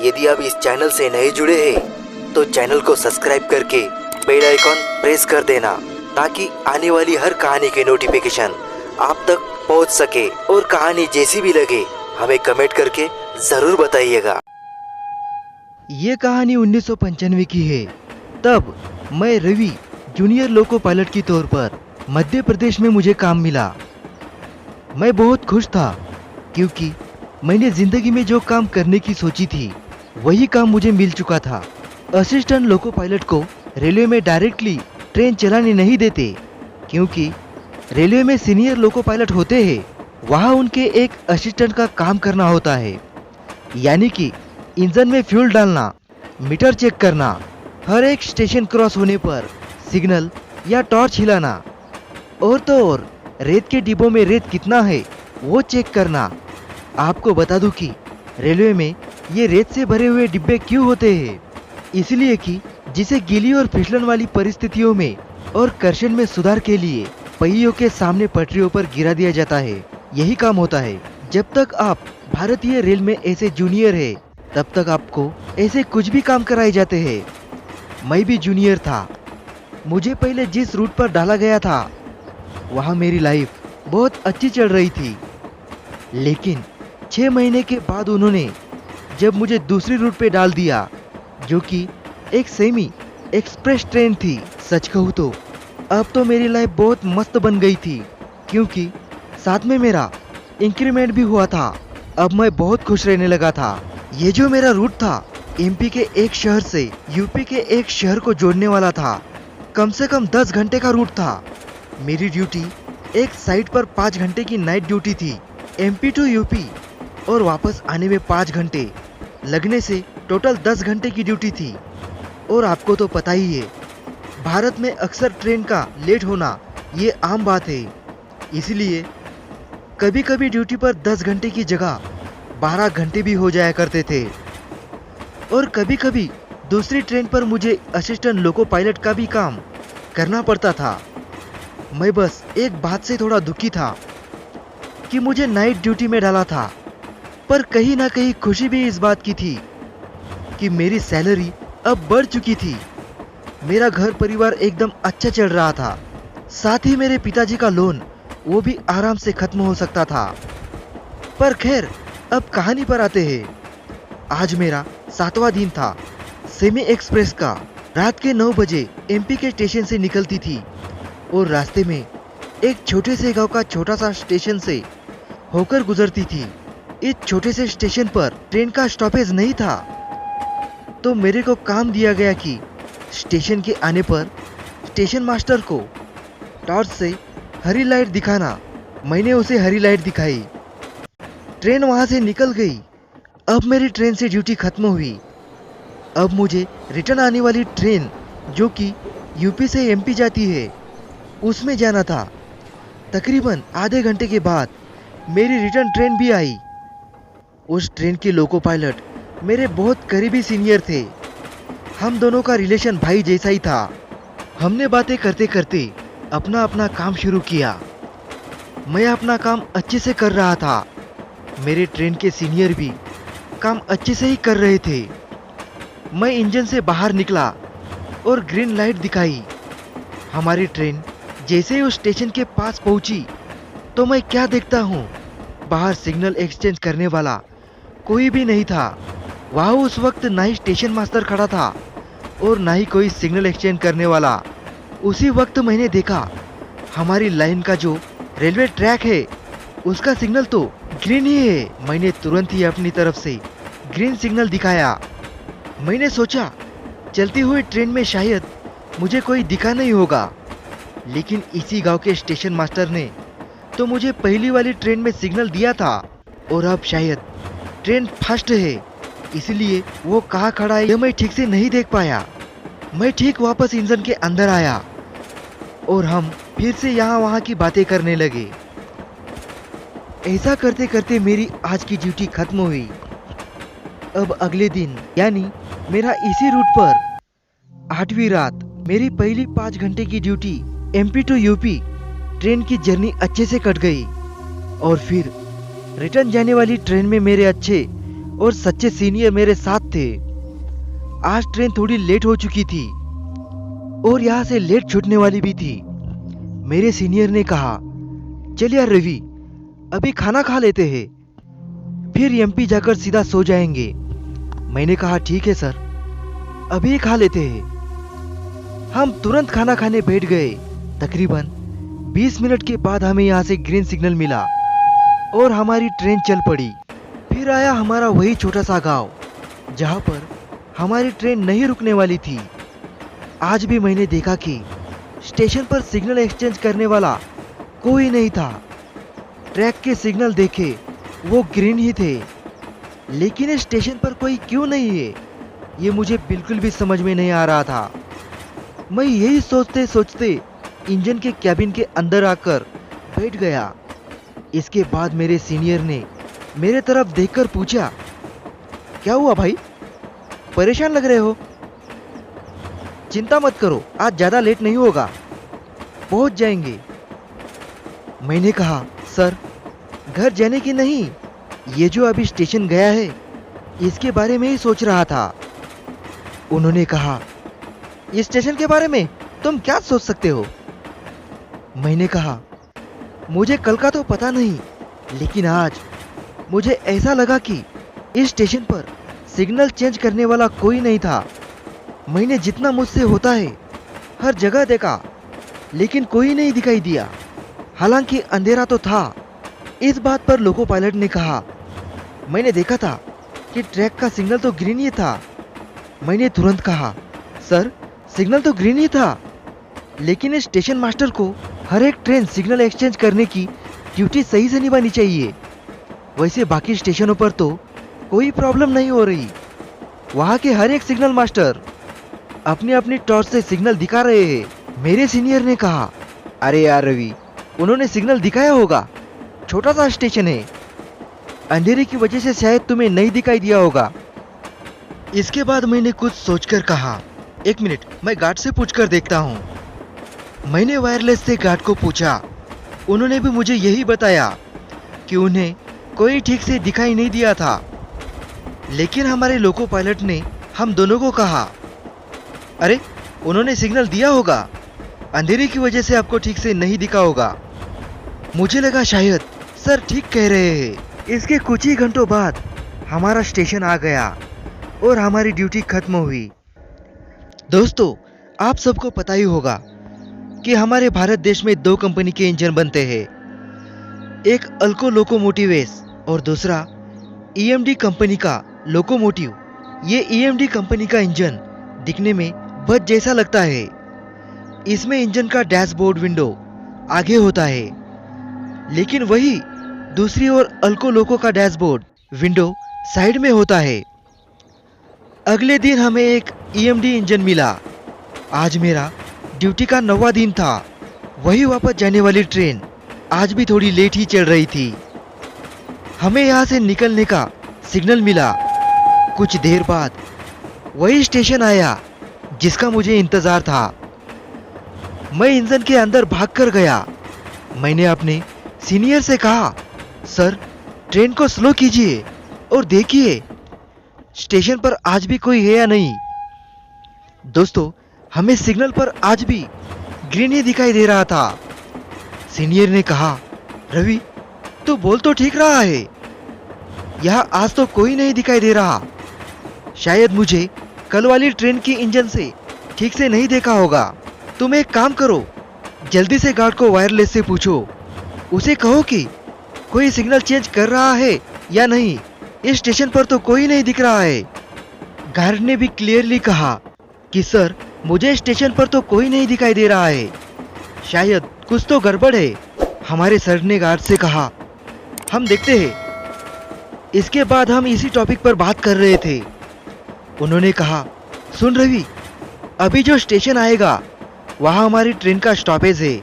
यदि आप इस चैनल से नए जुड़े हैं तो चैनल को सब्सक्राइब करके बेल आइकॉन प्रेस कर देना, ताकि आने वाली हर कहानी के नोटिफिकेशन आप तक पहुंच सके। और कहानी जैसी भी लगे हमें कमेंट करके जरूर बताइएगा। ये कहानी 1995 की है। तब मैं रवि जूनियर लोको पायलट की तौर पर मध्य प्रदेश में मुझे काम मिला। मैं बहुत खुश था क्योंकि मैंने जिंदगी में जो काम करने की सोची थी वही काम मुझे मिल चुका था। असिस्टेंट लोको पायलट को रेलवे में डायरेक्टली ट्रेन चलाने नहीं देते, क्योंकि रेलवे में सीनियर लोको पायलट होते हैं, वहाँ उनके एक असिस्टेंट का काम करना होता है। यानी कि इंजन में फ्यूल डालना, मीटर चेक करना, हर एक स्टेशन क्रॉस होने पर सिग्नल या टॉर्च हिलाना, और तो और रेत के डिब्बों में रेत कितना है वो चेक करना। आपको बता दूं कि रेलवे में ये रेत से भरे हुए डिब्बे क्यों होते हैं, इसलिए कि जिसे गीली और फिसलन वाली परिस्थितियों में और कर्षण में सुधार के लिए पहियों के सामने पटरियों पर गिरा दिया जाता है। यही काम होता है। जब तक आप भारतीय रेल में ऐसे जूनियर है तब तक आपको ऐसे कुछ भी काम कराए जाते हैं। मैं भी जूनियर था। मुझे पहले जिस रूट पर डाला गया था वहाँ मेरी लाइफ बहुत अच्छी चल रही थी, लेकिन 6 महीने के बाद उन्होंने जब मुझे दूसरी रूट पे डाल दिया, जो कि एक सेमी एक्सप्रेस ट्रेन थी। सच कहूँ तो अब तो मेरी लाइफ बहुत मस्त बन गई थी, क्योंकि साथ में मेरा इंक्रीमेंट भी हुआ था। अब मैं बहुत खुश रहने लगा था। ये जो मेरा रूट था एमपी के एक शहर से यूपी के एक शहर को जोड़ने वाला था। कम से कम 10 घंटे का रूट था। मेरी ड्यूटी एक साइट पर 5 घंटे की नाइट ड्यूटी थी। एमपी टू यूपी और वापस आने में 5 घंटे लगने से टोटल 10 घंटे की ड्यूटी थी। और आपको तो पता ही है, भारत में अक्सर ट्रेन का लेट होना ये आम बात है। इसलिए कभी कभी ड्यूटी पर 10 घंटे की जगह 12 घंटे भी हो जाया करते थे। और कभी कभी दूसरी ट्रेन पर मुझे असिस्टेंट लोको पायलट का भी काम करना पड़ता था। मैं बस एक बात से थोड़ा दुखी था कि मुझे नाइट ड्यूटी में डाला था, पर कहीं ना कहीं खुशी भी इस बात की थी कि मेरी सैलरी अब बढ़ चुकी थी। मेरा घर परिवार एकदम अच्छा चल रहा था। साथ ही मेरे पिताजी का लोन वो भी आराम से खत्म हो सकता था। पर खैर, अब कहानी पर आते हैं। आज मेरा 7वां दिन था सेमी एक्सप्रेस का। रात के 9 बजे एमपी के स्टेशन से निकलती थी और रास्ते में एक छोटे से गांव का छोटा सा स्टेशन से होकर गुजरती थी। इस छोटे से स्टेशन पर ट्रेन का स्टॉपेज नहीं था, तो मेरे को काम दिया गया कि स्टेशन के आने पर स्टेशन मास्टर को टॉर्च से हरी लाइट दिखाना। मैंने उसे हरी लाइट दिखाई। ट्रेन वहां से निकल गई। अब मेरी ट्रेन से ड्यूटी खत्म हुई। अब मुझे रिटर्न आने वाली ट्रेन, जो कि यूपी से एमपी जाती है, उसमें जाना था। तकरीबन आधे घंटे के बाद मेरी रिटर्न ट्रेन भी आई। उस ट्रेन के लोको पायलट मेरे बहुत करीबी सीनियर थे। हम दोनों का रिलेशन भाई जैसा ही था। हमने बातें करते करते अपना अपना काम शुरू किया। मैं अपना काम अच्छे से कर रहा था। मेरे ट्रेन के सीनियर भी काम अच्छे से ही कर रहे थे। मैं इंजन से बाहर निकला और ग्रीन लाइट दिखाई। हमारी ट्रेन जैसे ही उस स्टेशन के पास पहुंची तो मैं क्या देखता हूँ, बाहर सिग्नल एक्सचेंज करने वाला कोई भी नहीं था। वहाँ उस वक्त ना ही स्टेशन मास्टर खड़ा था और ना ही कोई सिग्नल एक्सचेंज करने वाला। उसी वक्त मैंने देखा हमारी लाइन का जो रेलवे ट्रैक है उसका सिग्नल तो ग्रीन ही है। मैंने तुरंत ही अपनी तरफ से ग्रीन सिग्नल दिखाया। मैंने सोचा चलती हुई ट्रेन में शायद मुझे कोई दिखा नहीं होगा, लेकिन इसी गांव के स्टेशन मास्टर ने तो मुझे पहली वाली ट्रेन में सिग्नल दिया था। और अब शायद ट्रेन फास्ट है, इसलिए वो कहाँ खड़ा है यह मैं ठीक से नहीं देख पाया। मैं ठीक वापस इंजन के अंदर आया और हम फिर से यहाँ वहाँ की बातें करने लगे। ऐसा करते करते मेरी आज की ड्यूटी खत्म हुई। अब अगले दिन यानी मेरा इसी रूट पर 8वीं रात मेरी पहली 5 घंटे की duty MP to UP train की जर्नी अच्छे से कट गई। और फिर रिटर्न जाने वाली ट्रेन में मेरे अच्छे और सच्चे सीनियर मेरे साथ थे। आज ट्रेन थोड़ी लेट हो चुकी थी और यहाँ से लेट छूटने वाली भी थी। मेरे सीनियर ने कहा, चल यार रवि, अभी खाना खा लेते हैं, फिर एमपी जाकर सीधा सो जाएंगे। मैंने कहा, ठीक है सर, अभी खा लेते हैं। हम तुरंत खाना खाने बैठ गए। तकरीबन 20 मिनट के बाद हमें यहाँ से ग्रीन सिग्नल मिला और हमारी ट्रेन चल पड़ी। फिर आया हमारा वही छोटा सा गांव जहाँ पर हमारी ट्रेन नहीं रुकने वाली थी। आज भी मैंने देखा कि स्टेशन पर सिग्नल एक्सचेंज करने वाला कोई नहीं था। ट्रैक के सिग्नल देखे वो ग्रीन ही थे, लेकिन इस स्टेशन पर कोई क्यों नहीं है, ये मुझे बिल्कुल भी समझ में नहीं आ रहा था। मैं यही सोचते सोचते इंजन के कैबिन के अंदर आकर बैठ गया। इसके बाद मेरे सीनियर ने मेरे तरफ देखकर पूछा, क्या हुआ भाई, परेशान लग रहे हो? चिंता मत करो, आज ज्यादा लेट नहीं होगा, पहुंच जाएंगे। मैंने कहा, सर घर जाने की नहीं, ये जो अभी स्टेशन गया है इसके बारे में ही सोच रहा था। उन्होंने कहा, इस स्टेशन के बारे में तुम क्या सोच सकते हो? मैंने कहा, मुझे कल का तो पता नहीं, लेकिन आज मुझे ऐसा लगा कि इस स्टेशन पर सिग्नल चेंज करने वाला कोई नहीं था। मैंने जितना मुझसे होता है हर जगह देखा, लेकिन कोई नहीं दिखाई दिया। हालांकि अंधेरा तो था। इस बात पर लोको पायलट ने कहा, मैंने देखा था कि ट्रैक का सिग्नल तो ग्रीन ही था। मैंने तुरंत कहा, सर सिग्नल तो ग्रीन ही था, लेकिन इस स्टेशन मास्टर को हर एक ट्रेन सिग्नल एक्सचेंज करने की ड्यूटी सही से निभानी चाहिए। वैसे बाकी स्टेशनों पर तो कोई प्रॉब्लम नहीं हो रही। वहाँ के हर एक सिग्नल मास्टर अपनी अपनी टॉर्च से सिग्नल दिखा रहे हैं। मेरे सीनियर ने कहा, अरे यार रवि, उन्होंने सिग्नल दिखाया होगा, छोटा सा स्टेशन है, अंधेरे की वजह से शायद तुम्हें नहीं दिखाई दिया होगा। इसके बाद मैंने कुछ सोचकर कहा, एक मिनट, मैं गार्ड से पूछकर देखता हूँ। मैंने वायरलेस से गार्ड को पूछा। उन्होंने भी मुझे यही बताया कि उन्हें कोई ठीक से दिखाई नहीं दिया था। लेकिन हमारे लोको पायलट ने हम दोनों को कहा, अरे उन्होंने सिग्नल दिया होगा, अंधेरे की वजह से आपको ठीक से नहीं दिखा होगा। मुझे लगा शायद सर ठीक कह रहे हैं। इसके कुछ ही घंटों बाद हमारा स्टेशन आ गया और हमारी ड्यूटी खत्म हुई। दोस्तों, आप सबको पता ही होगा कि हमारे भारत देश में 2 कंपनी के इंजन बनते हैं, एक अल्को लोकोमोटिवेस और दूसरा ईएमडी कंपनी का लोकोमोटिव। ये ईएमडी कंपनी का इंजन दिखने में बस जैसा लगता है। इसमें इंजन का डैशबोर्ड विंडो आगे होता है, लेकिन वही दूसरी ओर अल्को लोको का डैशबोर्ड विंडो साइड में होता है। अगले दिन हमें एक ईएमडी इंजन मिला। आज मेरा ड्यूटी का 9वां दिन था। वही वापस जाने वाली ट्रेन आज भी थोड़ी लेट ही चल रही थी। हमें यहाँ से निकलने का सिग्नल मिला। कुछ देर बाद वही स्टेशन आया जिसका मुझे इंतजार था। मैं इंजन के अंदर भागकर गया। मैंने अपने सीनियर से कहा, सर ट्रेन को स्लो कीजिए और देखिए स्टेशन पर आज भी कोई है या नहीं। दोस्तों, हमें सिग्नल पर आज भी ग्रीन ही दिखाई दे रहा था। सीनियर ने कहा, रवि तू बोल तो ठीक रहा है, यहाँ आज तो कोई नहीं दिखाई दे रहा। शायद मुझे कल वाली ट्रेन की इंजन से ठीक से नहीं देखा होगा। तुम एक काम करो, जल्दी से गार्ड को वायरलेस से पूछो, उसे कहो कि कोई सिग्नल चेंज कर रहा है या नहीं, इस स्टेशन पर तो कोई नहीं दिख रहा है। गार्ड ने भी क्लियरली कहा कि सर मुझे स्टेशन पर तो कोई नहीं दिखाई दे रहा है, शायद कुछ तो गड़बड़ है। हमारे सर ने गार्ड से कहा, हम देखते हैं। इसके बाद हम इसी टॉपिक पर बात कर रहे थे। उन्होंने कहा, सुन रवि, अभी जो स्टेशन आएगा वहाँ हमारी ट्रेन का स्टॉपेज है,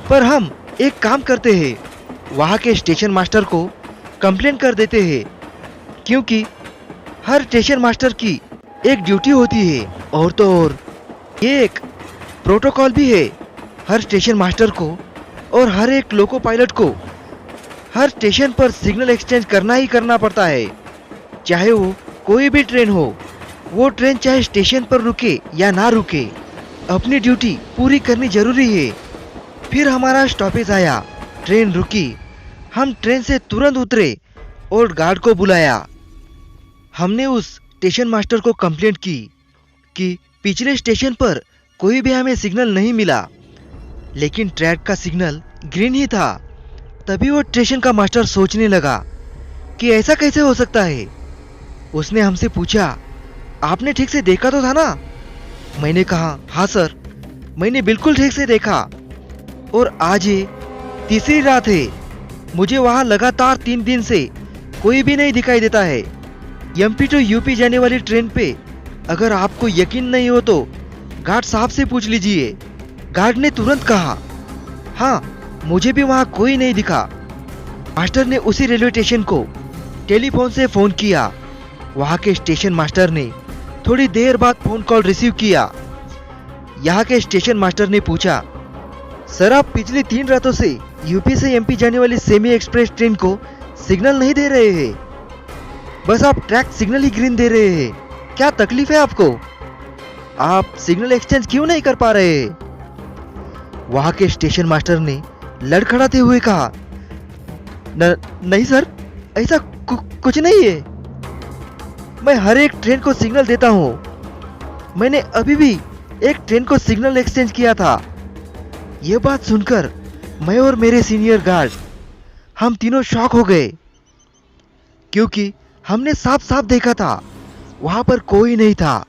पर हम एक काम करते हैं, वहाँ के स्टेशन मास्टर को कंप्लेंट कर देते हैं, क्योंकि हर स्टेशन मास्टर की एक ड्यूटी होती है, और तो और ये एक प्रोटोकॉल भी है। हर स्टेशन मास्टर को और हर एक लोको पायलट को हर स्टेशन पर सिग्नल एक्सचेंज करना ही करना पड़ता है। चाहे वो कोई भी ट्रेन हो, वो ट्रेन चाहे स्टेशन पर रुके या ना रुके, अपनी ड्यूटी पूरी करनी जरूरी है। फिर हमारा स्टॉपेज आया, ट्रेन रुकी, हम ट्रेन से तुरंत उतरे और गार्ड को बुलाया। हमने उस स्टेशन मास्टर को कंप्लेंट की कि पिछले स्टेशन पर कोई भी हमें सिग्नल नहीं मिला, लेकिन ट्रैक का सिग्नल ग्रीन ही था। तभी वो स्टेशन का मास्टर सोचने लगा कि ऐसा कैसे हो सकता है। उसने हमसे पूछा, आपने ठीक से देखा तो था ना? मैंने कहा, हाँ सर, मैंने बिल्कुल ठीक से देखा और आज ये तीसरी रात है। मुझे वहाँ लगातार 3 दिन से कोई भी नहीं दिखाई देता है। एमपी टू यूपी जाने वाली ट्रेन पे अगर आपको यकीन नहीं हो तो गार्ड साहब से पूछ लीजिए। गार्ड ने तुरंत कहा, हाँ, मुझे भी वहाँ कोई नहीं दिखा। मास्टर ने उसी रेलवे स्टेशन को टेलीफोन से फ़ोन किया। वहाँ के स्टेशन मास्टर ने थोड़ी देर बाद फ़ोन कॉल रिसीव किया। यहाँ के स्टेशन मास्टर ने पूछा, सर आप पिछली 3 रातों से यूपी से एमपी जाने वाली सेमी एक्सप्रेस ट्रेन को सिग्नल नहीं दे रहे हैं, बस आप ट्रैक सिग्नल ही ग्रीन दे रहे हैं। क्या तकलीफ है आपको? आप सिग्नल एक्सचेंज क्यों नहीं कर पा रहे हैं? वहां के स्टेशन मास्टर ने लड़खड़ाते हुए कहा, नहीं सर, ऐसा कुछ नहीं है। मैं हर एक ट्रेन को सिग्नल देता हूँ। मैंने अभी भी एक ट्रेन को सिग्नल एक्सचेंज किया था। यह बात सुनकर मैं और मेरे सीनियर गार्ड हम तीनों शॉक हो गए, क्योंकि हमने साफ साफ देखा था वहां पर कोई नहीं था।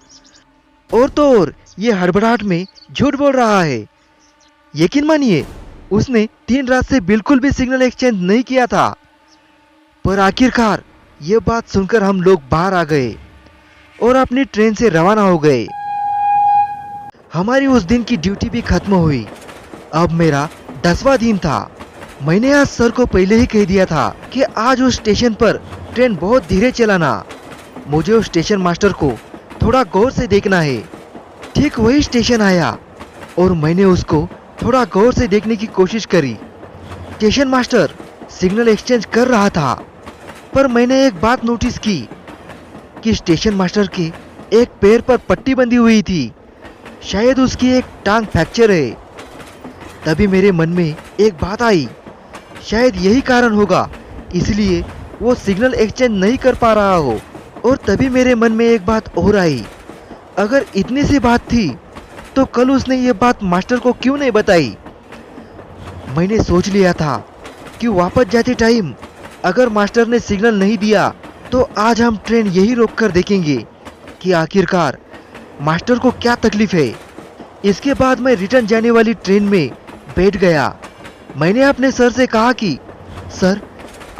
और तो और ये हड़बड़ाहट में झूठ बोल रहा है। यकीन मानिए, उसने 3 रात से बिल्कुल भी सिग्नल एक्सचेंज नहीं किया था। पर आखिरकार ये बात सुनकर हम लोग बाहर आ गए और अपनी ट्रेन से रवाना हो गए। हमारी उस दिन की ड्यूटी भी खत्म हुई। अब मेरा 10वां दिन था। मैंने आज सर को पहले ही कह दिया था कि आज उस स्टेशन पर ट्रेन बहुत धीरे चलाना। मुझे उस स्टेशन मास्टर को थोड़ा गौर से देखना है। ठीक वही स्टेशन आया और मैंने उसको थोड़ा गौर से देखने की कोशिश करी। स्टेशन मास्टर सिग्नल एक्सचेंज कर रहा था, पर मैंने एक बात नोटिस की कि स्टेशन मास्टर के एक पैर पर पट्टी बंधी हुई थी। शायद उसकी एक टांग फ्रैक्चर है। तभी मेरे मन में एक बात आई, शायद यही कारण होगा इसलिए वो सिग्नल एक्सचेंज नहीं कर पा रहा हो। और तभी मेरे मन में एक बात और आई, अगर इतनी सी बात थी तो कल उसने ये बात मास्टर को क्यों नहीं बताई। मैंने सोच लिया था कि वापस जाते टाइम अगर मास्टर ने सिग्नल नहीं दिया तो आज हम ट्रेन यही रोक कर देखेंगे कि आखिरकार मास्टर को क्या तकलीफ है। इसके बाद मैं रिटर्न जाने वाली ट्रेन में बैठ गया। मैंने अपने सर से कहा कि सर,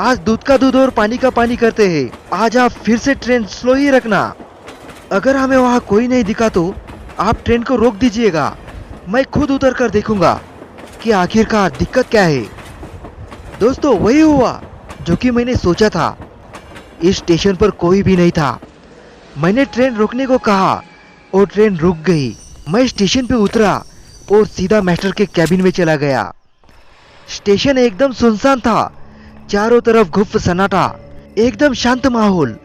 आज दूध का दूध और पानी का पानी करते हैं। आज आप फिर से ट्रेन स्लो ही रखना। अगर हमें वहाँ कोई नहीं दिखा तो आप ट्रेन को रोक दीजिएगा। मैं खुद उतर कर देखूंगा कि आखिरकार दिक्कत क्या है। दोस्तों, वही हुआ जो कि मैंने सोचा था। इस स्टेशन पर कोई भी नहीं था। मैंने ट्रेन रोकने को कहा और ट्रेन रुक गई। मैं स्टेशन पे उतरा और सीधा मास्टर के कैबिन में चला गया। स्टेशन एकदम सुनसान था। चारों तरफ गुफ्त सन्नाटा, एकदम शांत माहौल।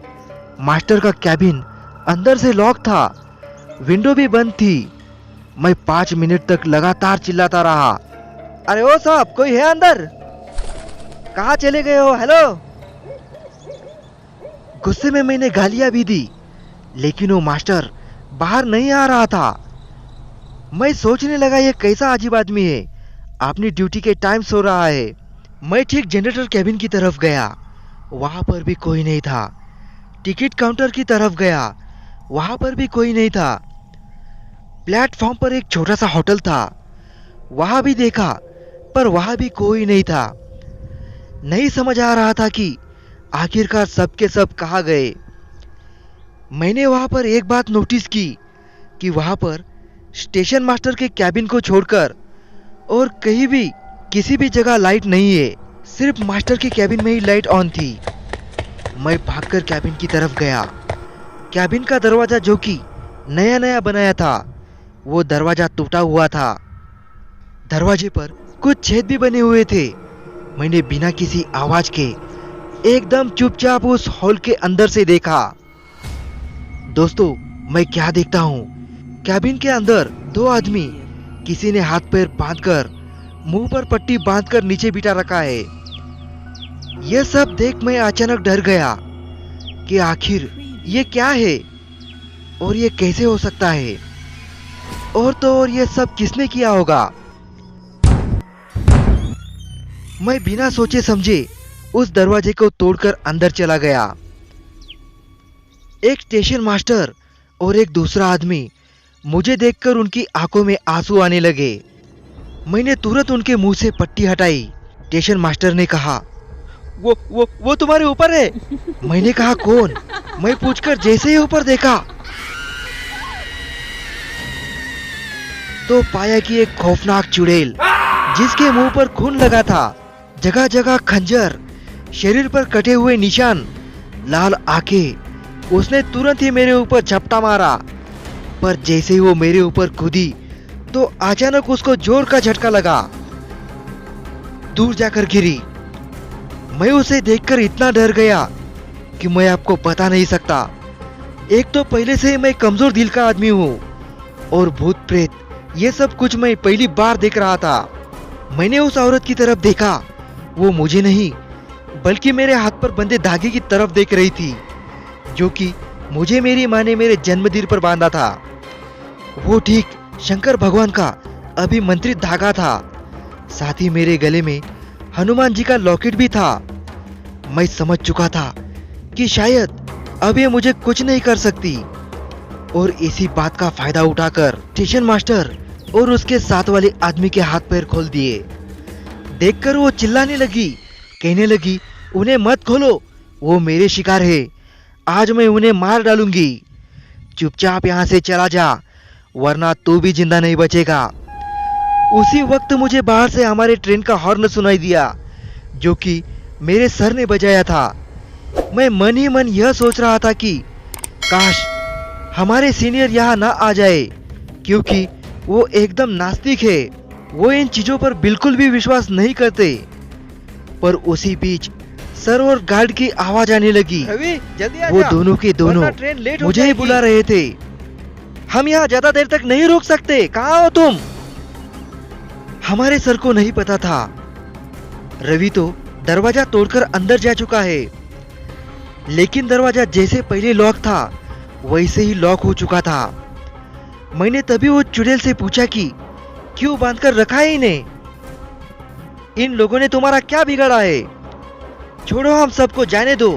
मास्टर का कैबिन अंदर से लॉक था, विंडो भी बंद थी। मैं 5 मिनट तक लगातार चिल्लाता रहा, अरे ओ साहब, कोई है अंदर? कहाँ चले गए हो? हेलो। गुस्से में मैंने गालियां भी दी, लेकिन वो मास्टर बाहर नहीं आ रहा था। मैं सोचने लगा, ये कैसा अजीब आदमी है, अपनी ड्यूटी के टाइम सो रहा है। मैं ठीक जनरेटर कैबिन की तरफ गया, वहां पर भी कोई नहीं था। टिकट काउंटर की तरफ गया, वहां पर भी कोई नहीं था। प्लेटफॉर्म पर एक छोटा सा होटल था, वहां भी देखा, पर वहां भी कोई नहीं था। नहीं समझ आ रहा था कि आखिरकार सब के सब कहाँ गए। मैंने वहां पर एक बात नोटिस की कि वहां पर स्टेशन मास्टर के कैबिन को छोड़कर और कहीं भी किसी भी जगह लाइट नहीं है। सिर्फ मास्टर के कैबिन में ही लाइट ऑन थी। मैं भागकर कैबिन की तरफ गया। कैबिन का दरवाजा, जो कि नया नया बनाया था, वो दरवाजा टूटा हुआ था। दरवाजे पर कुछ छेद भी बने हुए थे। मैंने बिना किसी आवाज के एकदम चुपचाप उस हॉल के अंदर से देखा। दोस्तों, मैं क्या देखता हूँ, कैबिन के अंदर दो आदमी, किसी ने हाथ पैर बांधकर मुंह पर पट्टी बांधकर नीचे बिठा रखा है। यह सब देख मैं अचानक डर गया कि आखिर ये क्या है और ये कैसे हो सकता है, और तो और ये सब किसने किया होगा। मैं बिना सोचे समझे उस दरवाजे को तोड़कर अंदर चला गया। एक स्टेशन मास्टर और एक दूसरा आदमी मुझे देखकर उनकी आंखों में आंसू आने लगे। मैंने तुरंत उनके मुंह से पट्टी हटाई। स्टेशन मास्टर ने कहा, वो तुम्हारे ऊपर है। मैंने कहा, कौन? मैं पूछकर जैसे ही ऊपर देखा तो पाया कि एक खौफनाक चुड़ैल, जिसके मुंह पर खून लगा था, जगह जगह खंजर, शरीर पर कटे हुए निशान, लाल आंखें, उसने तुरंत ही मेरे ऊपर झपटा मारा। पर जैसे ही वो मेरे ऊपर कूदी तो अचानक उसको जोर का झटका लगा, दूर जाकर गिरी। मैं उसे देखकर इतना डर गया कि मैं आपको बता नहीं सकता। एक तो पहले से ही मैं कमजोर दिल का आदमी हूँ, और भूत प्रेत ये सब कुछ मैं पहली बार देख रहा था। मैंने उस औरत की तरफ देखा, वो मुझे नहीं बल्कि मेरे हाथ पर बंधे धागे की तरफ देख रही थी, जो कि मुझे मेरी माँ ने मेरे जन्मदिन पर बांधा था। वो ठीक शंकर भगवान का अभिमंत्रित धागा था। साथ ही मेरे गले में हनुमान जी का लॉकेट भी था। मैं समझ चुका था कि शायद अब ये मुझे कुछ नहीं कर सकती, और इसी बात का फायदा उठाकर स्टेशन मास्टर और उसके साथ वाले आदमी के हाथ पैर खोल दिए। देखकर वो चिल्लाने लगी, कहने लगी, उन्हें मत खोलो, वो मेरे शिकार है, आज मैं उन्हें मार डालूंगी। चुपचाप यहाँ से चला जा, वरना तू भी जिंदा नहीं बचेगा। उसी वक्त मुझे बाहर से हमारे ट्रेन का हॉर्न सुनाई दिया, जो कि मेरे सर ने बजाया था। मैं मन ही मन यह सोच रहा था कि काश हमारे सीनियर यहाँ ना आ जाए, क्योंकि वो एकदम नास्तिक है, वो इन चीजों पर बिल्कुल भी विश्वास नहीं करते। पर उसी बीच सर और गार्ड की आवाज आने लगी। वो दोनों के दोनों मुझे ही बुला रहे थे। हम यहाँ ज्यादा देर तक नहीं रुक सकते, कहाँ हो तुम? हमारे सर को नहीं पता था रवि तो दरवाजा तोड़कर अंदर जा चुका है, लेकिन दरवाजा जैसे पहले लॉक था वैसे ही लॉक हो चुका था। मैंने तभी वो चुड़ैल से पूछा कि क्यों बांधकर रखा है इन्हें? इन लोगों ने तुम्हारा क्या बिगाड़ा है? छोड़ो, हम सबको जाने दो।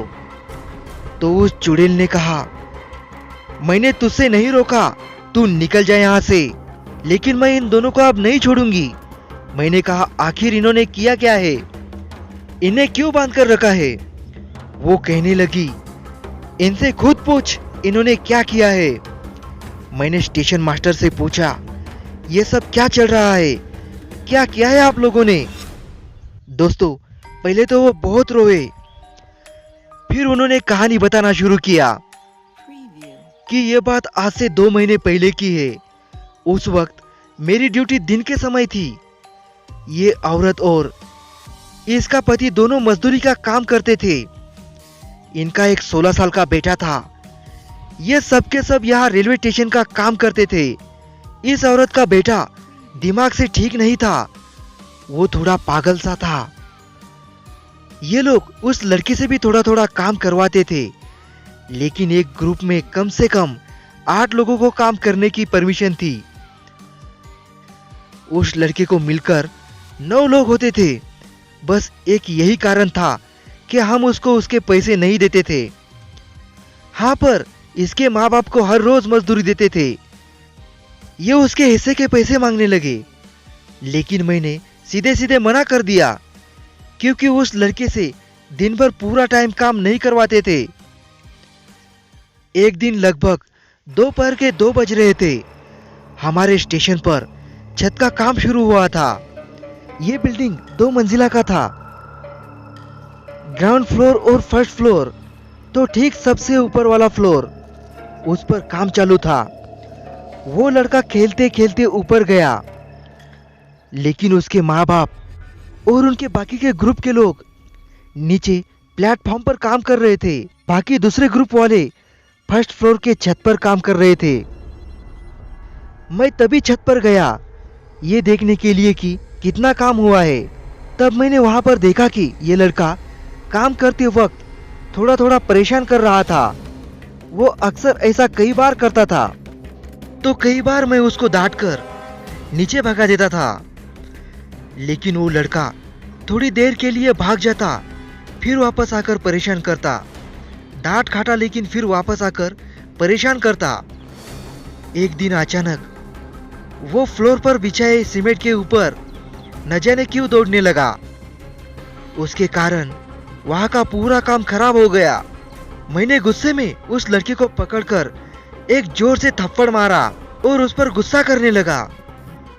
तो उस चुड़ैल ने कहा, मैंने तुझसे नहीं रोका, तू निकल जाए यहाँ से, लेकिन मैं इन दोनों को अब नहीं छोड़ूंगी। मैंने कहा, आखिर इन्होंने किया क्या है? इन्हें क्यों बांध कर रखा है? वो कहने लगी, इनसे खुद पूछ इन्होंने क्या किया है। मैंने स्टेशन मास्टर से पूछा, ये सब क्या चल रहा है, क्या किया है आप लोगों ने? दोस्तों, पहले तो वो बहुत रोए, फिर उन्होंने कहानी बताना शुरू किया कि ये बात आज से 2 महीने पहले की है। उस वक्त मेरी ड्यूटी दिन के समय थी। ये औरत और इसका पति दोनों मजदूरी का काम करते थे। इनका एक 16 साल का बेटा था। ये सब के सब यहाँ रेलवे स्टेशन का काम करते थे। इस औरत का बेटा दिमाग से ठीक नहीं था, वो थोड़ा पागल सा था। ये लोग उस लड़के से भी थोड़ा थोड़ा काम करवाते थे, लेकिन एक ग्रुप में कम से कम 8 लोगों को काम करने की परमिशन थी। उस लड़के को मिलकर 9 लोग होते थे। बस एक यही कारण था कि हम उसको उसके पैसे नहीं देते थे। हाँ, पर इसके माँ बाप को हर रोज मजदूरी देते थे। ये उसके हिस्से के पैसे मांगने लगे, लेकिन मैंने सीधे सीधे मना कर दिया, क्योंकि उस लड़के से दिन भर पूरा टाइम काम नहीं करवाते थे। एक दिन लगभग दोपहर के 2 बज रहे थे। हमारे स्टेशन पर छत का काम शुरू हुआ था। ये बिल्डिंग 2 मंजिला का था। ग्राउंड फ्लोर और फर्स्ट फ्लोर, तो ठीक सबसे ऊपर वाला फ्लोर, उस पर काम चालू था। वो लड़का खेलते खेलते ऊपर गया, लेकिन उसके माँ बाप और उनके बाकी के ग्रुप के लोग नीचे प्लेटफॉर्म पर काम कर रहे थे। बाकी दूसरे ग्रुप वाले फर्स्ट फ्लोर के छत पर काम कर रहे थे। मैं तभी छत पर गया ये देखने के लिए कि कितना काम हुआ है। तब मैंने वहां पर देखा कि ये लड़का काम करते वक्त थोड़ा थोड़ा परेशान कर रहा था। वो अक्सर ऐसा कई बार करता था, तो कई बार मैं उसको डांट कर नीचे भगा देता था, लेकिन वो लड़का थोड़ी देर के लिए भाग जाता, फिर वापस आकर परेशान करता। डांट खाता लेकिन फिर वापस आकर परेशान करता। एक दिन अचानक वो फ्लोर पर बिछाए सीमेंट के ऊपर न जाने क्यों दौड़ने लगा। उसके कारण वहां का पूरा काम खराब हो गया। मैंने गुस्से में उस लड़के को पकड़कर एक जोर से थप्पड़ मारा और उस पर गुस्सा करने लगा।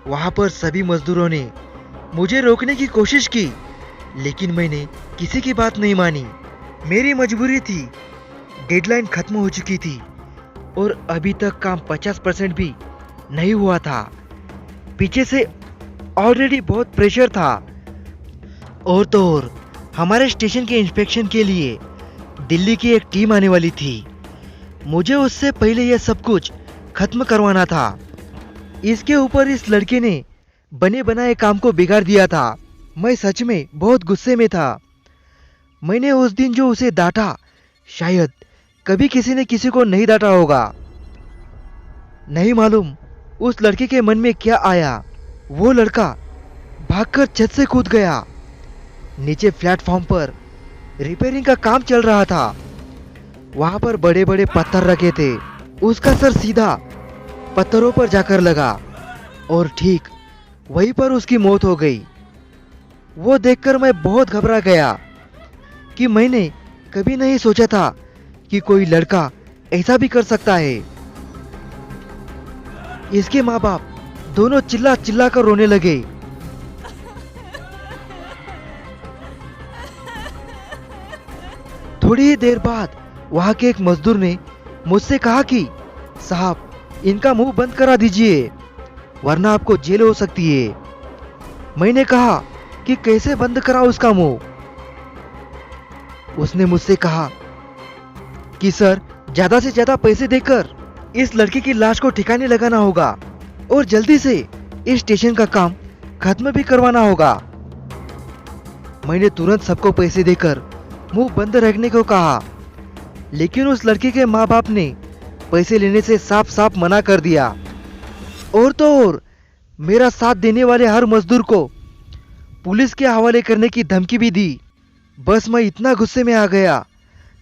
वहां पर सभी मजदूरों ने मुझे रोकने की कोशिश की, लेकिन मैंने किसी की बात नहीं मानी। मेरी मजबूरी थी, डेडलाइन खत्म हो चुकी थी और अभी तक काम 50% भी नहीं हुआ था। पीछे से ऑलरेडी बहुत प्रेशर था, और तो और हमारे स्टेशन के इंस्पेक्शन के लिए दिल्ली की एक टीम आने वाली थी। मुझे उससे पहले यह सब कुछ खत्म करवाना था। इसके ऊपर इस लड़के ने बने बनाए काम को बिगाड़ दिया था। मैं सच में बहुत गुस्से में था। मैंने उस दिन जो उसे डांटा, शायद कभी किसी ने किसी को नहीं डांटा होगा। नहीं मालूम उस लड़के के मन में क्या आया। वो लड़का भागकर छत से कूद गया। नीचे प्लेटफॉर्म पर रिपेयरिंग का काम चल रहा था। वहां पर बड़े बड़े पत्थर रखे थे। उसका सर सीधा पत्थरों पर जाकर लगा और ठीक वहीं पर उसकी मौत हो गई। वो देखकर मैं बहुत घबरा गया कि मैंने कभी नहीं सोचा था कि कोई लड़का ऐसा भी कर सकता है। इसके माँ बाप दोनों चिल्ला चिल्ला कर रोने लगे। थोड़ी ही देर बाद वहां के एक मजदूर ने मुझसे कहा कि साहब, इनका मुंह बंद करा दीजिए वरना आपको जेल हो सकती है। मैंने कहा कि कैसे बंद कराऊं उसका मुंह। उसने मुझसे कहा कि सर, ज्यादा से ज्यादा पैसे देकर इस लड़के की लाश को ठिकाने लगाना होगा और जल्दी से इस स्टेशन का काम खत्म भी करवाना होगा। मैंने तुरंत सबको पैसे देकर मुंह बंद रखने को कहा, लेकिन उस लड़के के माँ बाप ने पैसे लेने से साफ साफ मना कर दिया। और तो और मेरा साथ देने वाले हर मजदूर को पुलिस के हवाले करने की धमकी भी दी। बस मैं इतना गुस्से में आ गया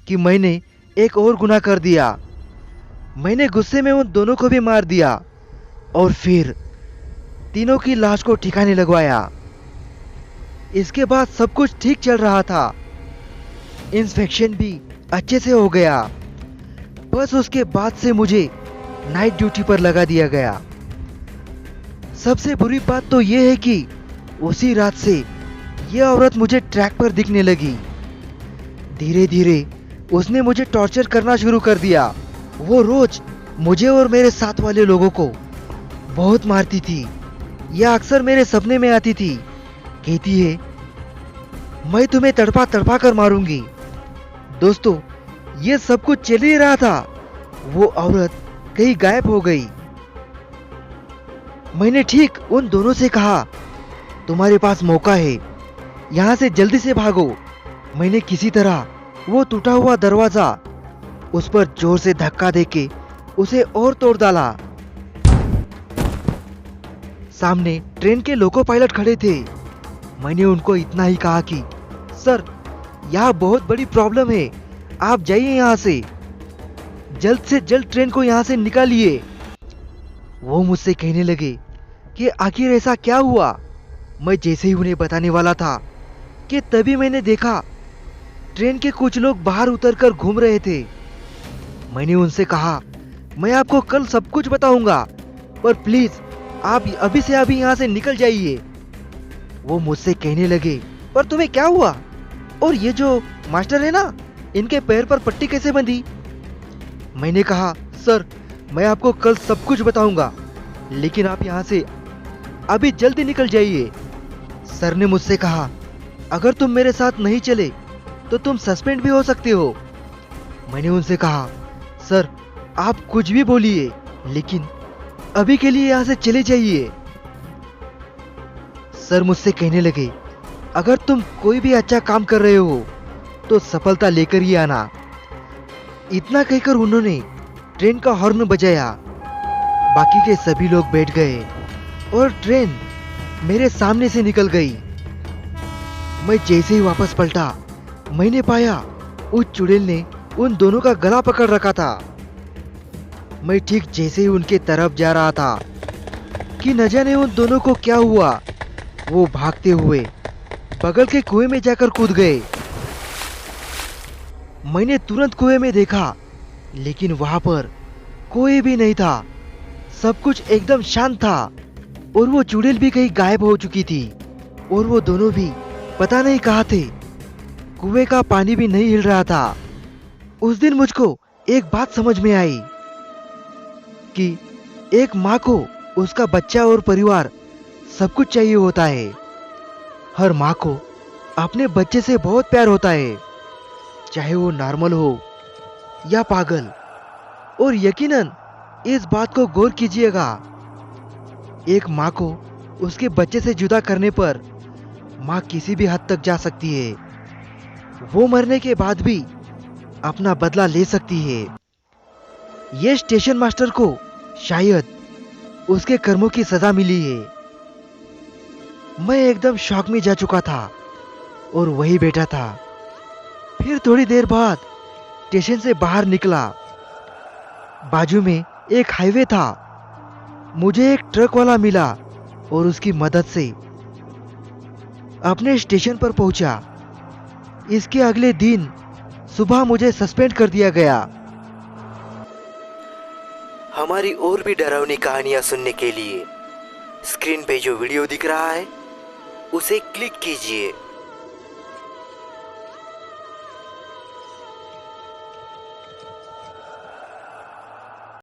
कि मैंने एक और गुनाह कर दिया। मैंने गुस्से में उन दोनों को भी मार दिया और फिर तीनों की लाश को ठिकाने लगवाया। इसके बाद सब कुछ ठीक चल रहा था। इंस्पेक्शन भी अच्छे से हो गया। बस उसके बाद से मुझे नाइट ड्यूटी पर लगा दिया गया। सबसे बुरी बात तो यह है कि उसी रात से यह औरत मुझे ट्रैक पर दिखने लगी। धीरे धीरे उसने मुझे टॉर्चर करना शुरू कर दिया। वो रोज मुझे और मेरे साथ वाले लोगों को बहुत मारती थी। यह अक्सर मेरे सपने में आती थी। कहती है, मैं तुम्हें तड़पा तड़पा कर मारूंगी। दोस्तों, ये सब कुछ चल ही रहा था, वो औरत कहीं गायब हो गई। मैंने ठीक उन दोनों से कहा, तुम्हारे पास मौका है, यहाँ से जल्दी से भागो। मैंने किसी तरह वो टूटा हुआ दरवाजा उस पर जोर से धक्का देके उसे और तोड़ डाला। सामने ट्रेन के लोको पायलट खड़े थे। मैंने उनको इतना ही कहा कि सर, यहाँ बहुत बड़ी प्रॉब्लम है, आप जाइए यहाँ से जल्द ट्रेन को यहाँ से निकालिए। वो मुझसे कहने लगे कि आखिर ऐसा क्या हुआ। मैं जैसे ही उन्हें बताने वाला था कि तभी मैंने देखा ट्रेन के कुछ लोग बाहर उतरकर घूम रहे थे। मैंने उनसे कहा, मैं आपको कल सब कुछ बताऊंगा, पर प्लीज आप अभी से अभी यहाँ से निकल जाइए। वो मुझसे कहने लगे, पर तुम्हें क्या हुआ? और ये जो मास्टर है ना, इनके पैर पर पट्टी कैसे बंधी? मैंने कहा, सर, मैं आपको कल सब कुछ बताऊंगा, लेकिन आप यहाँ से अभी जल्दी निकल जाइए। सर ने मुझसे कहा, अगर तुम मेरे साथ नहीं चले तो तुम सस्पेंड भी हो सकते हो। मैंने उनसे कहा, सर आप कुछ भी बोलिए, लेकिन अभी के लिए यहाँ से चले जाइए। सर मुझसे कहने लगे, अगर तुम कोई भी अच्छा काम कर रहे हो तो सफलता लेकर ही आना। इतना कहकर उन्होंने ट्रेन का हॉर्न बजाया। बाकी के सभी लोग बैठ गए और ट्रेन मेरे सामने से निकल गई। मैं जैसे ही वापस पलटा, मैंने पाया उस चुड़ैल ने उन दोनों का गला पकड़ रखा था। मैं ठीक जैसे ही उनके तरफ जा रहा था कि न जाने उन दोनों को क्या हुआ, वो भागते हुए बगल के कुएं में जाकर कूद गए। मैंने तुरंत कुएं में देखा, लेकिन वहां पर कोई भी नहीं था। सब कुछ एकदम शांत था और वो चुड़ैल भी कहीं गायब हो चुकी थी और वो दोनों भी पता नहीं कहाँ थे। कुएं का पानी भी नहीं हिल रहा था। उस दिन मुझको एक बात समझ में आई कि एक माँ को उसका बच्चा और परिवार सब कुछ चाहिए होता है। हर माँ को अपने बच्चे से बहुत प्यार होता है, चाहे वो नॉर्मल हो या पागल। और यकीनन इस बात को गौर कीजिएगा, एक माँ को उसके बच्चे से जुदा करने पर माँ किसी भी हद तक जा सकती है। वो मरने के बाद भी अपना बदला ले सकती है। ये स्टेशन मास्टर को शायद उसके कर्मों की सजा मिली है। मैं एकदम शॉक में जा चुका था और वही बैठा था। फिर थोड़ी देर बाद स्टेशन से बाहर निकला। बाजू में एक हाईवे था। मुझे एक ट्रक वाला मिला और उसकी मदद से अपने स्टेशन पर पहुंचा। इसके अगले दिन सुबह मुझे सस्पेंड कर दिया गया। हमारी और भी डरावनी कहानियां सुनने के लिए स्क्रीन पे जो वीडियो दिख रहा है उसे क्लिक कीजिए